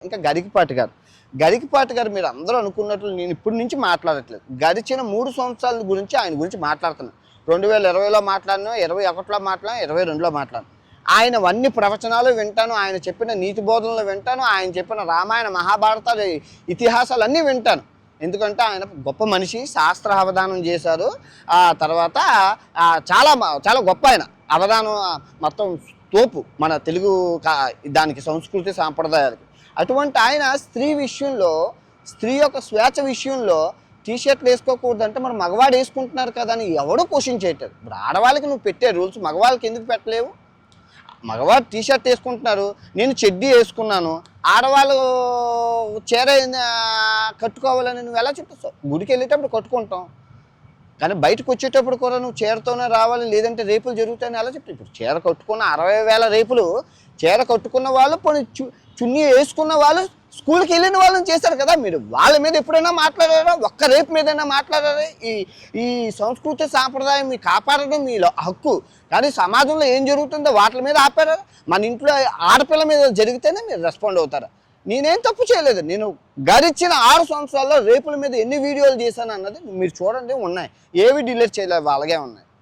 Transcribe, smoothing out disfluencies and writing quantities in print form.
ఇంకా గరికపాటి గారు మీరు అందరూ అనుకున్నట్లు నేను ఇప్పటి నుంచి మాట్లాడట్లేదు. గడిచిన 3 సంవత్సరాల గురించి ఆయన గురించి మాట్లాడుతున్నాను. 2020లో మాట్లాడినా, 21లో మాట్లాడినా, 22లో మాట్లాడినా. ఆయన అన్ని ప్రవచనాలు వింటాను, ఆయన చెప్పిన నీతి బోధనలు వింటాను, ఆయన చెప్పిన రామాయణ మహాభారతాలు ఇతిహాసాలు అన్నీ వింటాను. ఎందుకంటే ఆయన గొప్ప మనిషి, శాస్త్ర అవధానం చేశారు. ఆ తర్వాత చాలా చాలా గొప్ప ఆయన అవధానం మొత్తం తోపు మన తెలుగు దానికి సంస్కృతి సాంప్రదాయాలకి. అటువంటి ఆయన స్త్రీ విషయంలో, స్త్రీ యొక్క స్వేచ్ఛ విషయంలో టీషర్ట్లు వేసుకోకూడదంటే మరి మగవాడు వేసుకుంటున్నారు కదా అని ఎవడో క్వశ్చన్ చేయట్లేదు. ఇప్పుడు ఆడవాళ్ళకి నువ్వు పెట్టే రూల్స్ మగవాళ్ళకి ఎందుకు పెట్టలేవు? మగవాడు టీషర్ట్ వేసుకుంటున్నారు, నేను చెడ్డీ వేసుకున్నాను, ఆడవాళ్ళు చీర కట్టుకోవాలని నువ్వు ఎలా చెప్తావు? గుడికి వెళ్ళేటప్పుడు కట్టుకుంటాం, కానీ బయటకు వచ్చేటప్పుడు కూడా నువ్వు చీరతోనే రావాలి, లేదంటే రేపులు జరుగుతాయని ఎలా చెప్తావు? ఇప్పుడు చీర కట్టుకున్న 60,000 రేపులు చీర కట్టుకున్న వాళ్ళు, పోనీ చున్నీ వేసుకున్న వాళ్ళు, స్కూల్కి వెళ్ళిన వాళ్ళని చేశారు కదా. మీరు వాళ్ళ మీద ఎప్పుడైనా మాట్లాడారా? ఒక్క రేపు మీదైనా మాట్లాడారా? ఈ సంస్కృతి సాంప్రదాయం మీ కాపాడడం మీ హక్కు, కానీ సమాజంలో ఏం జరుగుతుందో వాటి మీద ఆపారా? మన ఇంట్లో ఆడపిల్ల మీద జరిగితేనే మీరు రెస్పాండ్ అవుతారా? నేనేం తప్పు చేయలేదు. నేను గడిచిన 6 సంవత్సరాల్లో రేపుల మీద ఎన్ని వీడియోలు చేశాను అన్నది మీరు చూడండి, ఉన్నాయి. ఏవి డిలీట్ చేయలేదు, అలాగే ఉన్నాయి.